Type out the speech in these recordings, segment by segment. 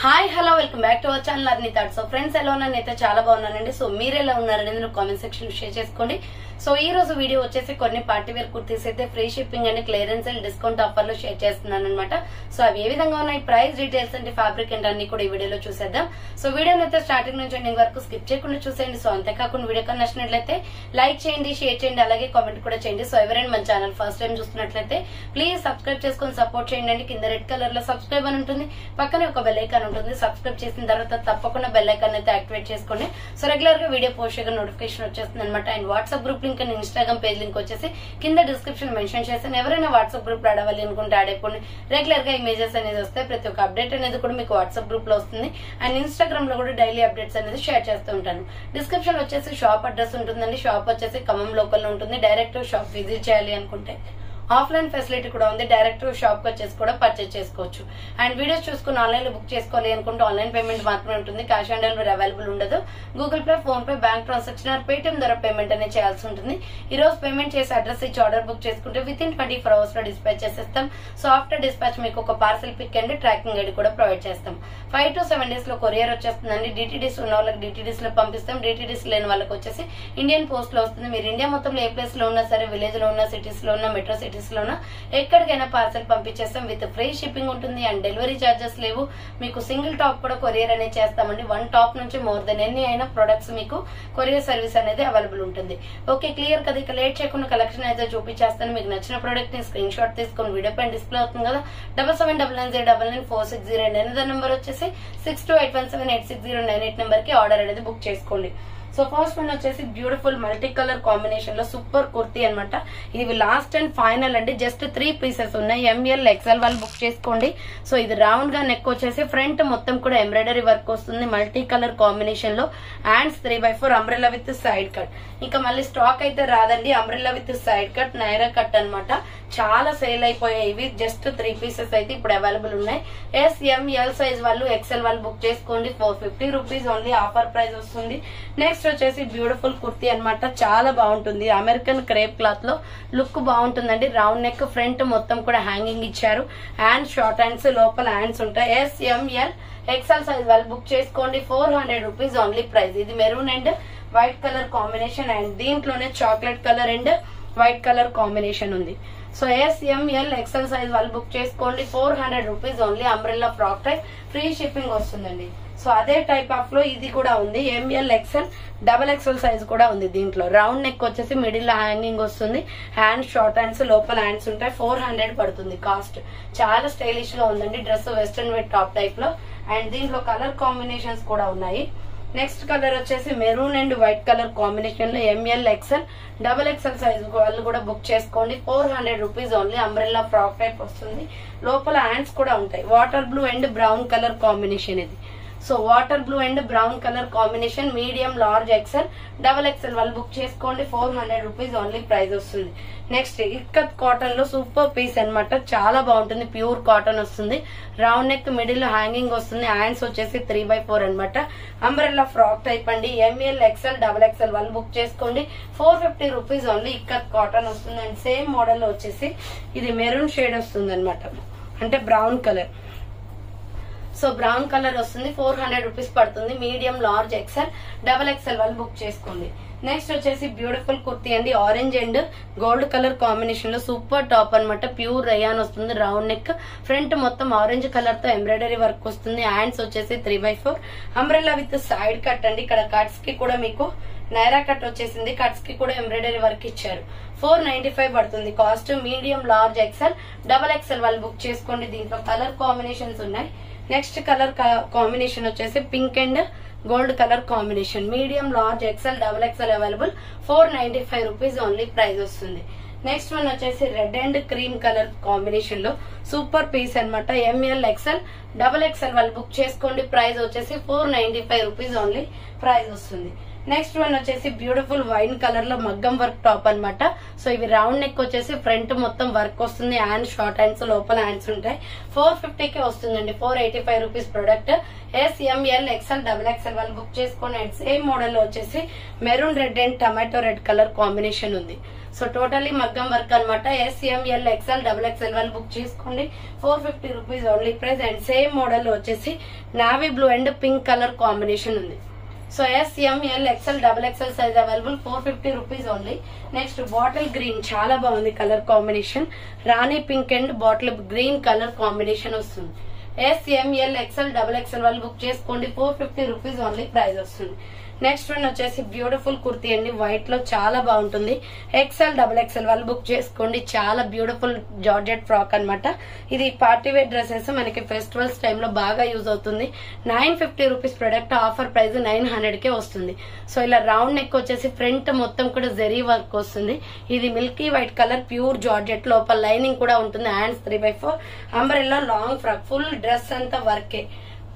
Hi hello welcome back to our channel Arni thought. So friends ఎలా ఉన్నాను అయితే చాలా బాగున్నానండి. సో మీరు ఎలా ఉన్నారనేది కామెంట్ సెక్షన్ షేర్ చేసుకోండి. సో ఈ రోజు వీడియో వచ్చేసి కొన్ని పార్టీ వేర్ కుర్తీస్ అయితే free shipping and clearance and discount offer లో షేర్ చేస్తున్నాను అనమాట. సో అవి ఏ విధంగా ఉన్నాయి, ప్రైస్ డీటెయిల్స్ అంటే ఫ్యాబ్రిక్ అండ్ అన్ని కూడా ఈ వీడియోలో చూసేద్దాం. సో వీడియోని అయితే స్టార్టింగ్ నుంచి ఎండింగ్ వరకు స్కిప్ చేయకుండా చూసేయండి. సో అంతేకాకుండా వీడియో కన్నా నచ్చినట్లయితే లైక్ చేయండి, షేర్ చేయండి, అలాగే కామెంట్ కూడా చేయండి. సో ఎవరైనా మన ఛానల్ ఫస్ట్ టైం చూస్తున్నట్లయితే ప్లీజ్ సబ్స్క్రైబ్ చేసుకొని సపోర్ట్ చేయండి. కింద రెడ్ కలర్ లో సబ్స్క్రైబ్ అని ఉంటుంది, పక్కనే ఒక బెల్ ఐకాన్ ఉంటుంది. సబ్స్క్రైబ్ చేసిన తర్వాత తప్పకుండా బెల్ ఐకాన్ అయితే యాక్టివేట్ చేసుకోండి. సో రెగ్యులర్ గా వీడియో పోస్ట్ చేయగా నోటిఫికేషన్ వచ్చేస్తుంది అనమాట. And WhatsApp group link and Instagram page link వచ్చేసి కింద డిస్క్రిప్షన్ మెన్షన్ చేస్తాను. ఎవరైనా వాట్సాప్ గ్రూప్ లో అడవాలి అనుకుంటే యాడ్ అయిపోండి. రెగ్యులర్ గా ఇమేజెస్ అనేది వస్తాయి, ప్రతి ఒక్క అప్డేట్ అనేది కూడా మీకు వాట్సాప్ గ్రూప్ లో వస్తుంది. అండ్ ఇన్స్టాగ్రామ్ లో కూడా డైలీ అప్డేట్స్ అనేది షేర్ చేస్తూ ఉంటాను. డిస్క్రిప్షన్ వచ్చేసి షాప్ అడ్రస్ ఉంటుందండి. షాప్ వచ్చేసి ఖమ్మం లోకల్ లో ఉంటుంది. డైరెక్ట్ షాప్ విజిట్ చేయాలి అనుకుంటే ఆఫ్లైన్ ఫెసిలిటీ కూడా ఉంది. డైరెక్ట్ షాప్ కి వచ్చేసి కూడా పర్చేస్ చేసుకోవచ్చు. అండ్ వీడియోస్ చూసుకుని ఆన్లైన్ లో బుక్ చేసుకోవాలి అనుకుంటే ఆన్లైన్ పేమెంట్ మాత్రమే ఉంటుంది. క్యాష్ ఆన్ డెలివరీ అవైలబుల్ ఉండదు. Google Pay, PhonePe, bank transaction or Paytm ద్వారా పేమెంట్ అనేది చేయాల్సి ఉంటుంది. ఈ రోజు పేమెంట్ చేసి అడ్రస్ ఇచ్చి ఆర్డర్ బుక్ చేసుకుంటే విత్ ఇన్ 24 hours లో డిస్పాచ్ చేసేస్తాం. సో ఆఫ్టర్ డిస్పాచ్ మీకు ఒక parcel pick and tracking ID కూడా ప్రొవైడ్ చేస్తాం. 5 to 7 days లో కొరియర్ వచ్చేస్తుందండి. డిటిడిస్ ఉన్న వాళ్ళకి డిటిడిస్ లో పంపిస్తాం. డిటిడిస్ లేని వాళ్ళకి వచ్చేసి ఇండియన్ పోస్ట్ లో వస్తుంది. మీరు ఇండియా మొత్తంలో ఏ ప్లేస్ లో ఉన్నా సరే, విలేజ్ లో ఉన్నా, సిటీస్ లో ఉన్నా, మెట్రో సిటీస్ లో ఉన్నా ఎక్కడికైనా పార్సల్ పంపించేస్తాం. విత్ ఫ్రీ షిప్పింగ్ ఉంటుంది అండ్ డెలివరీ చార్జెస్ లేవు. మీకు సింగిల్ టాప్ కూడా కొరియర్ అనేది చేస్తామండి. 1 టాప్ నుంచి మోర్ దెన్ ఎన్ని అయినా ప్రొడక్ట్స్ మీకు కొరియర్ సర్వీస్ అనేది అవైలబుల్ ఉంటుంది. ఓకే, క్లియర్ కదా. ఇక లేట్ చేయకుండా కలెక్షన్ అయితే చూపించేస్తాను. మీకు నచ్చిన ప్రొడక్ట్ ని స్క్రీన్ షాట్ తీసుకొని వీడియో పైన డిస్ప్లే అవుతుంది కదా, 7799099460 అండ్ నెంబర్ వచ్చేసి 6281786098 నెంబర్ కి ఆర్డర్ అనేది బుక్ చేసుకోండి. సో ఫస్ట్ వన్ వచ్చేసి బ్యూటిఫుల్ మల్టీ కలర్ కాంబినేషన్ లో సూపర్ కుర్తీ అనమాట. ఇది లాస్ట్ అండ్ ఫైనల్ అండి. జస్ట్ 3 pieces ఉన్నాయి. ML XL వాళ్ళు బుక్ చేసుకోండి. సో ఇది రౌండ్ గా నెక్ వచ్చేసి ఫ్రంట్ మొత్తం కూడా ఎంబ్రాయిడరీ వర్క్ వస్తుంది. మల్టీ కలర్ కాంబినేషన్ లో hands 3/4 umbrella with side cut. ఇంకా మళ్ళీ స్టాక్ అయితే రాదండి. Umbrella with side cut, Naira cut అనమాట. చాలా సేల్ అయిపోయాయి ఇవి. జస్ట్ 3 pieces అయితే ఇప్పుడు అవైలబుల్ ఉన్నాయి. SML సైజ్ వాళ్ళు, XL వాళ్ళు బుక్ చేసుకోండి. 450 రూపీస్ ఓన్లీ ఆఫర్ ప్రైస్ వస్తుంది. నెక్స్ట్ వచ్చేసి బ్యూటిఫుల్ కుర్తీ అనమాట. చాలా బాగుంటుంది. అమెరికన్ క్రేప్ క్లాత్ లో లుక్ బాగుంటుందండి. రౌండ్ నెక్, ఫ్రంట్ మొత్తం కూడా హ్యాంగింగ్ ఇచ్చారు. హ్యాండ్స్ షార్ట్ హ్యాండ్స్, లోపల హ్యాండ్స్ ఉంటాయి. SML XL సైజ్ వాళ్ళు బుక్ చేసుకోండి. 400 రూపీస్ ఓన్లీ ప్రైస్. ఇది maroon and white colour combination and దీంట్లోనే chocolate colour and white colour combination ఉంది. సో SML XL సైజ్ వాళ్ళు బుక్ చేసుకోండి. 400 rupees only. Umbrella frock type, free shipping వస్తుందండి. So అదే type of లో ఇది కూడా ఉంది. ML XL XXL సైజ్ కూడా ఉంది. దీంట్లో రౌండ్ నెక్ వచ్చేసి మిడిల్ లో హ్యాంగింగ్ వస్తుంది. హ్యాండ్స్ షార్ట్ హ్యాండ్స్, లోపల హ్యాండ్స్ ఉంటాయి. 400 పడుతుంది కాస్ట్. చాలా స్టైలిష్ గా ఉందండి dress. Western wear top type లో. అండ్ దీంట్లో కలర్ కాంబినేషన్స్ కూడా ఉన్నాయి. నెక్స్ట్ కలర్ వచ్చేసి maroon and white colour combination లో ML XL XXL సైజ్ వాళ్ళు కూడా బుక్ చేసుకోండి. 400 rupees only. Umbrella frock type వస్తుంది. లోపల హ్యాండ్స్ కూడా ఉంటాయి. Water blue and brown colour combination ఇది. So water blue and brown colour combination, medium, large, XL XXL వాళ్ళు బుక్ చేసుకోండి. 400 రూపీస్ ఓన్లీ ప్రైస్ వస్తుంది. నెక్స్ట్ ఇక్కత్ కాటన్ లో సూపర్ పీస్ అనమాట. చాలా బాగుంటుంది. ప్యూర్ కాటన్ వస్తుంది. రౌండ్ నెక్, మిడిల్ లో హ్యాంగింగ్ వస్తుంది. హ్యాండ్స్ వచ్చేసి 3/4 అనమాట. అంబ్రెల్లా ఫ్రాక్ టైప్ అండి. ML XL XXL వాళ్ళు బుక్ చేసుకోండి. 450 రూపీస్ ఓన్లీ. ఇక్కత్ కాటన్ వస్తుంది. అండ్ సేమ్ మోడల్ లో వచ్చేసి ఇది మెరూన్ షేడ్ వస్తుంది అనమాట, అంటే brown colour. So brown colour వస్తుంది. 400 రూపీస్ పడుతుంది. మీడియం, లార్జ్, XL XXL వాళ్ళు బుక్ చేసుకోండి. నెక్స్ట్ వచ్చేసి బ్యూటిఫుల్ కుర్తీ అండి. Orange and gold colour combination లో సూపర్ టాప్ అనమాట. ప్యూర్ రయాన్ వస్తుంది. రౌండ్ నెక్, ఫ్రంట్ మొత్తం ఆరెంజ్ కలర్ తో ఎంబ్రాయిడరీ వర్క్ వస్తుంది. హ్యాండ్స్ వచ్చేసి 3/4 అంబ్రెల్లా విత్ సైడ్ కట్ అండి. ఇక్కడ కట్స్ కి కూడా మీకు నైరా కట్ వచ్చేసింది. కట్స్ కి కూడా ఎంబ్రాయిడరీ వర్క్ ఇచ్చారు. 495 పడుతుంది cost. Medium, large, XL XXL వాళ్ళు బుక్ చేసుకోండి. దీంట్లో కలర్ కాంబినేషన్స్ ఉన్నాయి. నెక్స్ట్ కలర్ కాంబినేషన్ వచ్చేసి pink and gold colour combination. Medium, large, XL XXL available. 495 rupees only price వస్తుంది. నెక్స్ట్ వన్ వచ్చేసి red and cream colour combination లో super piece అనమాట. ML XL XXL వాళ్ళు book చేసుకోండి. Price వచ్చేసి 495 rupees only price వస్తుంది. Next one వచ్చేసి beautiful wine colour లో మగ్గం వర్క్ టాప్ అన్నమాట. సో ఇవి రౌండ్ నెక్ వచ్చేసి ఫ్రంట్ మొత్తం వర్క్ వస్తుంది, హ్యాండ్స్ షార్ట్ హ్యాండ్స్, లోపల హ్యాండ్స్ ఉంటాయి. 450కే వస్తుందండి. 485 rupees product. SML XL XXL వాళ్ళు బుక్ చేసుకోండి. అండ్ సేమ్ మోడల్ లో వచ్చేసి maroon red and tomato red colour combination ఉంది. సో టోటల్లీ మగ్గం వర్క్ అనమాట. SML XL XXL వాళ్ళు బుక్ చేసుకోండి. 450 rupees only price. And same model లో వచ్చేసి navy blue and pink colour combination ఉంది. So SML XL XXL size available, 450 rupees only. Next bottle green చాలా బాగుంది colour combination. Rani pink and bottle green colour combination వస్తుంది. SML XL XXL వాళ్ళు book చేసుకోండి. 450 rupees only price వస్తుంది. Next one వచ్చేసి beautiful kurti అండి, white లో చాలా బాగుంటుంది. XL XXL వాళ్ళు బుక్ చేసుకోండి. చాలా బ్యూటిఫుల్ జార్జెట్ ఫ్రాక్ అన్నమాట. ఇది పార్టీ వేర్ డ్రెస్సెస్ మనకి ఫెస్టివల్స్ టైంలో బాగా యూజ్ అవుతుంది. 950 రూపీస్ ప్రొడక్ట్, ఆఫర్ ప్రైస్ 900కే వస్తుంది. సో ఇలా రౌండ్ నెక్ వచ్చేసి ఫ్రంట్ మొత్తం కూడా జరీ వర్క్ వస్తుంది. ఇది Milky white colour pure georgette, లోపల లైనింగ్ కూడా ఉంటుంది. Hands 3/4 umbrella long frock, full dress అంతా వర్కే.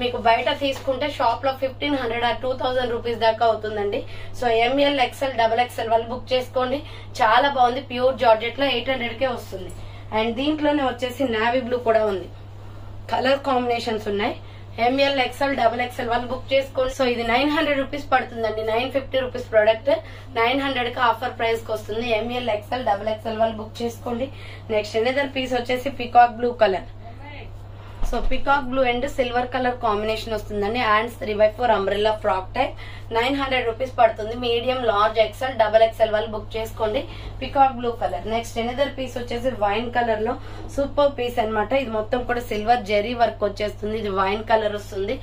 మీకు బయట తీసుకుంటే షాప్ లో 1500 or 2000 రూపీస్ దాకా అవుతుందండి. సో ML XL XXL వాళ్ళు బుక్ చేసుకోండి. చాలా బాగుంది, ప్యూర్ జార్జెట్ లో 800కే వస్తుంది. అండ్ దీంట్లోనే వచ్చేసి నావీ బ్లూ కూడా ఉంది. కలర్ కాంబినేషన్స్ ఉన్నాయి. ML XL XXL వాళ్ళు బుక్ చేసుకోండి. సో ఇది 900 రూపీస్ పడుతుందండి. 950 రూపీస్ ప్రొడక్ట్ 900కి ఆఫర్ ప్రైస్ కి వస్తుంది. ML XL XXL వాళ్ళు బుక్ చేసుకోండి. నెక్స్ట్ ఎనదర్ పీస్ వచ్చేసి peacock blue colour. So peacock blue and silver colour combination వస్తుందండి. Hands 3/4 umbrella frock type, 900 rupees పడుతుంది. మీడియం లార్జ్ XL XXL వాళ్ళు బుక్ చేసుకోండి. Peacock blue colour. Next another piece వచ్చేసి wine colour లో super piece అన్నమాట. ఇది మొత్తం కూడా సిల్వర్ జెరీ వర్క్ వచ్చేస్తుంది. ఇది వైన్ కలర్ వస్తుంది.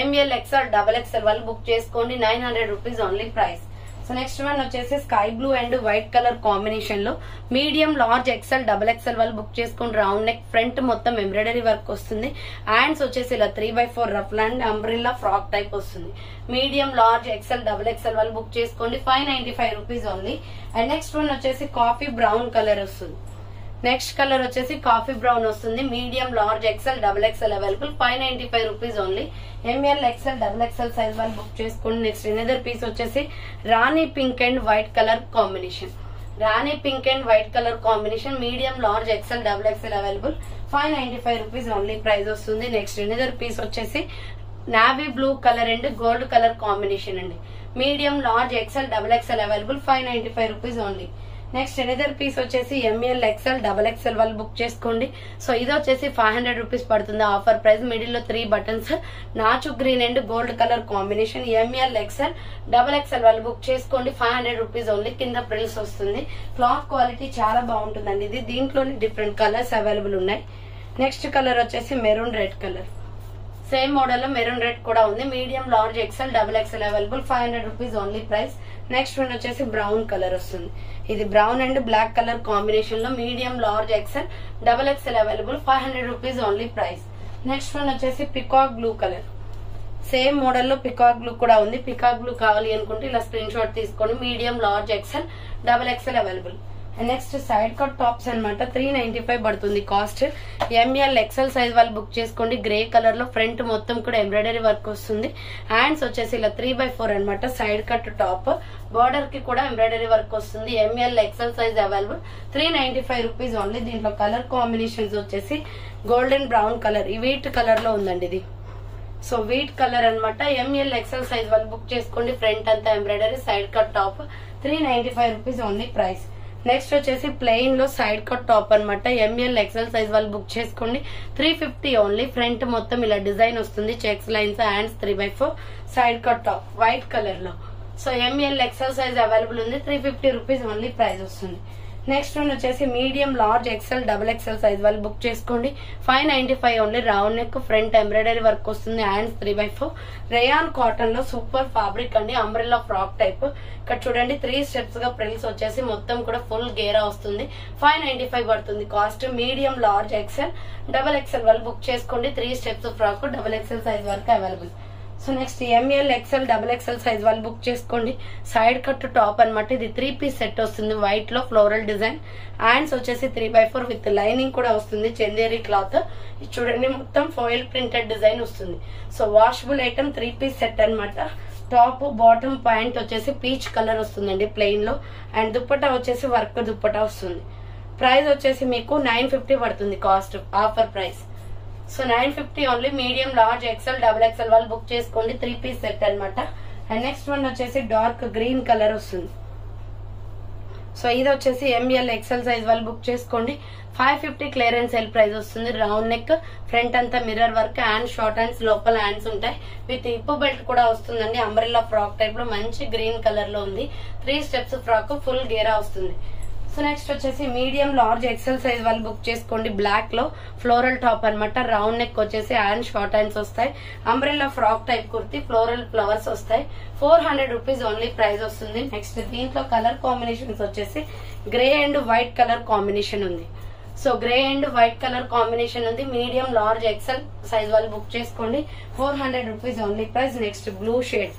ML XL XXL వాళ్ళు బుక్ చేసుకోండి. 900 rupees only price. So next one వచ్చేసి sky blue and white colour combination లో మీడియం లార్జ్ XL XXL వాళ్ళు బుక్ చేసుకుని రౌండ్ నెక్ ఫ్రంట్ మొత్తం ఎంబ్రాయిడరీ వర్క్ వస్తుంది. హ్యాండ్స్ వచ్చేసి ఇలా 3/4 ruff and umbrella frock type వస్తుంది. మీడియం లార్జ్ XL XXL వాళ్ళు బుక్ చేసుకోండి. 595 rupees only. And next one వచ్చేసి కాఫీ బ్రౌన్ కలర్ వస్తుంది. నెక్స్ట్ కలర్ వచ్చేసి కాఫీ బ్రౌన్ వస్తుంది. Medium large XL XXL available, 595 rupees only. ML XL XXL size వాళ్ళు book చేసుకోండి. Next another piece వచ్చేసి rani pink and white colour combination. Rani pink and white colour combination, medium large XL XXL available, 595 rupees only price వస్తుంది. Next another piece వచ్చేసి navy blue colour and gold colour combination అండి. Medium large XL XXL available, 595 rupees only. Next another piece వచ్చేసి ML XL XXL వాళ్ళు book చేసుకోండి. So ఇది వచ్చేసి 500 rupees పడుతుంది. Offer price. Middle లో 3 బటన్స్, నాచు green and gold colour combination. ML XL XXL వాళ్ళు బుక్ చేసుకోండి. 500 రూపీస్ ఓన్లీ. కింద ప్రిల్స్ వస్తుంది. క్లాత్ క్వాలిటీ చాలా బాగుంటుందండి. ఇది దీంట్లోనే డిఫరెంట్ కలర్స్ అవైలబుల్ ఉన్నాయి. నెక్స్ట్ కలర్ వచ్చేసి maroon red colour. Same model లో మెరూన్ రెడ్ కూడా ఉంది. Medium large XL XXL available, 500 rupees only price. Next one వచ్చేసి బ్రౌన్ కలర్ వస్తుంది. ఇది brown and black colour combination లో medium large XL XXL available, 500 rupees only price. Next one వచ్చేసి peacock blue colour. Same model లో peacock blue కూడా ఉంది. Peacock blue కావాలి అనుకుంటే ఇలా స్క్రీన్ షాట్ తీసుకోండి. Medium large XL XXL available. Next side cut tops అనమాట. 395 పడుతుంది కాస్ట్. ML XL సైజ్ వాళ్ళు బుక్ చేసుకోండి. గ్రే కలర్ లో ఫ్రంట్ మొత్తం కూడా ఎంబ్రాయిడరీ వర్క్ వస్తుంది. హ్యాండ్స్ వచ్చేసి ఇలా 3/4 అనమాట. సైడ్ కట్ టాప్, బార్డర్ కి కూడా ఎంబ్రాయిడరీ వర్క్ వస్తుంది. ML XL size available, 395 rupees only. దీంట్లో కలర్ కాంబినేషన్స్ వచ్చేసి గోల్డెన్ బ్రౌన్ కలర్, ఈ వీట్ కలర్ లో ఉందండి ఇది. సో వీట్ కలర్ అనమాట. ML XL సైజ్ వాళ్ళు బుక్ చేసుకోండి. ఫ్రంట్ అంతా embroidery, side cut top, 395 rupees only price. Next వచ్చేసి ప్లెయిన్ లో సైడ్ కట్ టాప్ అనమాట. ML XL సైజ్ వాళ్ళు బుక్ చేసుకోండి. 350 ఓన్లీ. ఫ్రంట్ మొత్తం ఇలా డిజైన్ వస్తుంది. Checks lines, hands 3/4, side cut top white colour లో. So ML XL size available ఉంది. 350 రూపీస్ ఓన్లీ ప్రైస్ వస్తుంది. నెక్స్ట్ వన్ వచ్చేసి medium large XL XXL size వాళ్ళు బుక్ చేసుకోండి. 595 only. Round neck, front embroidery work వస్తుంది. Hands 3/4, rayon cotton లో super fabric అండి. Umbrella frock type. ఇక్కడ చూడండి 3 స్టెప్స్ గా ప్రిల్స్ వచ్చేసి మొత్తం కూడా ఫుల్ గేరా వస్తుంది. 595 పడుతుంది cost. Medium large XL XXL వాళ్ళు బుక్ చేసుకోండి. 3 స్టెప్స్ ఫ్రాక్, XXL సైజ్ వరకు available. So next ML XL XXL size వాళ్ళు బుక్ చేసుకోండి. సైడ్ కట్ టాప్ అనమాట. ఇది 3 పీస్ సెట్ వస్తుంది. వైట్ లో ఫ్లోరల్ డిజైన్. హ్యాండ్స్ వచ్చేసి 3/4 విత్ లైనింగ్ కూడా వస్తుంది. చందేరి క్లాత్. చూడండి మొత్తం ఫాయిల్ ప్రింటెడ్ డిజైన్ వస్తుంది. So washable item 3 piece set అనమాట. టాప్ బాటమ్ ప్యాంట్ వచ్చేసి పీచ్ కలర్ వస్తుందండి ప్లెయిన్ లో. అండ్ దుప్పటా వచ్చేసి వర్క్ దుప్పటా వస్తుంది. ప్రైస్ వచ్చేసి మీకు 950 పడుతుంది cost, offer price. So 950 only. Medium, large, XL, double XL వాళ్ళు బుక్ చేసుకోండి. 3 పీస్ సెట్ అనమాట. అండ్ నెక్స్ట్ వన్ వచ్చేసి డార్క్ గ్రీన్ కలర్ వస్తుంది. సో ఇది వచ్చేసి ఎంఎల్ ఎక్సెల్ సైజ్ వాళ్ళు బుక్ చేసుకోండి. 550 క్లియరెన్స్ సేల్ ప్రైస్ వస్తుంది. రౌండ్ నెక్, ఫ్రంట్ అంతా mirror work, hand short hands, లోపల హ్యాండ్స్ ఉంటాయి. విత్ హిప్ బెల్ట్ కూడా వస్తుందండి. అంబ్రెల్లా ఫ్రాక్ టైప్ లో మంచి గ్రీన్ కలర్ లో ఉంది. 3 స్టెప్స్ ఫ్రాక్, ఫుల్ గేరా వస్తుంది. సో నెక్స్ట్ వచ్చేసి మీడియం, లార్జ్, ఎక్సెల్ సైజ్ వాళ్ళు బుక్ చేసుకోండి. బ్లాక్ లో ఫ్లోరల్ టాప్ అనమాట. రౌండ్ నెక్ వచ్చేసి హ్యాండ్ షార్ట్ హ్యాండ్స్ వస్తాయి. Umbrella frock type kurti, floral flowers వస్తాయి. 400 రూపీస్ ఓన్లీ ప్రైస్ వస్తుంది. నెక్స్ట్ దీంట్లో కలర్ కాంబినేషన్స్ వచ్చేసి grey and white colour combination ఉంది. So grey and white colour combination ఉంది. మీడియం, లార్జ్, ఎక్సెల్ సైజ్ వాళ్ళు book చేసుకోండి. 400 rupees only price. Next blue shade,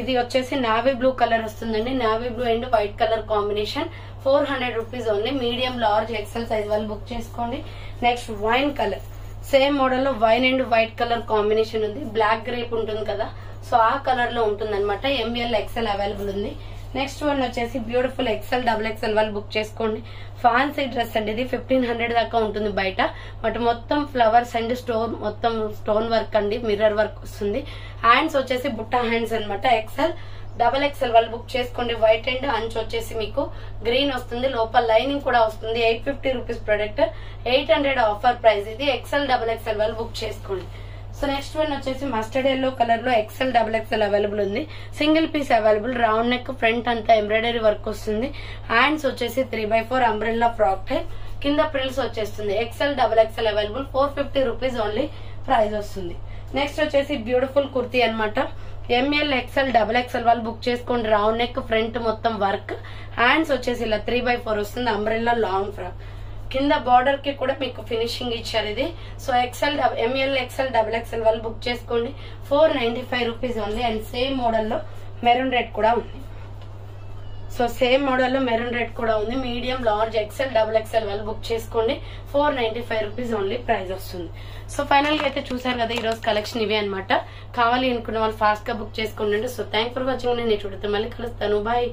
ఇది వచ్చేసి నావీ బ్లూ కలర్ వస్తుందండి. Navy blue and white colour combination. 400 rupees only. Medium, large, XL size వాళ్ళు book చేసుకోండి. Next wine colour, same model లో wine and white colour combination ఉంది. Black grape ఉంటుంది కదా, so ఆ కలర్ లో ఉంటుంది అనమాట. ఎంఎల్, ఎక్సెల్ అవైలబుల్ ఉంది. నెక్స్ట్ వన్ వచ్చేసి బ్యూటిఫుల్ ఎక్సెల్, డబుల్ ఎక్సెల్ వాళ్ళు బుక్ చేసుకోండి. ఫ్యాన్సీ డ్రెస్ అండి ఇది. 1500 దాకా ఉంటుంది బయట. బట్ మొత్తం ఫ్లవర్స్ అండ్ స్టోన్, మొత్తం స్టోన్ వర్క్ అండి, మిర్రర్ వర్క్ వస్తుంది. హ్యాండ్స్ వచ్చేసి బుట్టా హ్యాండ్స్ అనమాట. ఎక్సెల్, డబల్ ఎక్సెల్ వాళ్ళు బుక్ చేసుకోండి. వైట్ అండ్ అంచు వచ్చేసి మీకు గ్రీన్ వస్తుంది. లోపల లైనింగ్ కూడా వస్తుంది. 850 రూపీస్ ప్రొడక్ట్, 800 ఆఫర్ ప్రైస్. ఇది ఎక్సెల్, డబల్ ఎక్సెల్ వాళ్ళు బుక్ చేసుకోండి. సో నెక్స్ట్ వన్ వచ్చేసి మస్టర్డ్ ఎల్లో కలర్ లో ఎక్సెల్, డబుల్ ఎక్సెల్ అవైలబుల్ ఉంది. Single piece available. Round neck, front అంతా ఎంబ్రాయిడరీ వర్క్ వస్తుంది. హ్యాండ్స్ వచ్చేసి 3x4 అంబ్రెల్లా ఫ్రాక్ టైప్, కింద ప్రిల్స్ వచ్చేస్తుంది. XL, double XL available. 450 rupees only price వస్తుంది. Next వచ్చేసి బ్యూటిఫుల్ కుర్తీ అనమాట. ఎంఎల్, ఎక్సెల్, డబుల్ ఎక్సెల్ వాళ్ళు బుక్ చేసుకోండి. రౌండ్ నెక్, ఫ్రంట్ మొత్తం వర్క్, హ్యాండ్స్ వచ్చేసి ఇలా 3x4 వస్తుంది. అంబ్రెల్లా లాంగ్ ఫ్రాక్, కింద బార్డర్ కి కూడా మీకు ఫినిషింగ్ ఇచ్చారు ఇది. So XL, M L, XL, double XL వాళ్ళు బుక్ చేసుకోండి. 495 రూపీస్ ఓన్లీ. అండ్ సేమ్ మోడల్లో మెరూన్ రెడ్ కూడా ఉంది. సో సేమ్ మోడల్లో మెరూన్ రెడ్ కూడా ఉంది. Medium, large, XL, double XL వాళ్ళు బుక్ చేసుకోండి. 495 రూపీస్ ఓన్లీ ప్రైస్ వస్తుంది. సో ఫైనల్ గా అయితే చూసారు కదా ఈ రోజు కలెక్షన్ ఇవే అనమాట. కావాలి అనుకున్న వాళ్ళు ఫాస్ట్ గా బుక్ చేసుకోండి. So thank for watching. నేను చూడతాను, మళ్ళీ కలుస్తాను. బాయ్.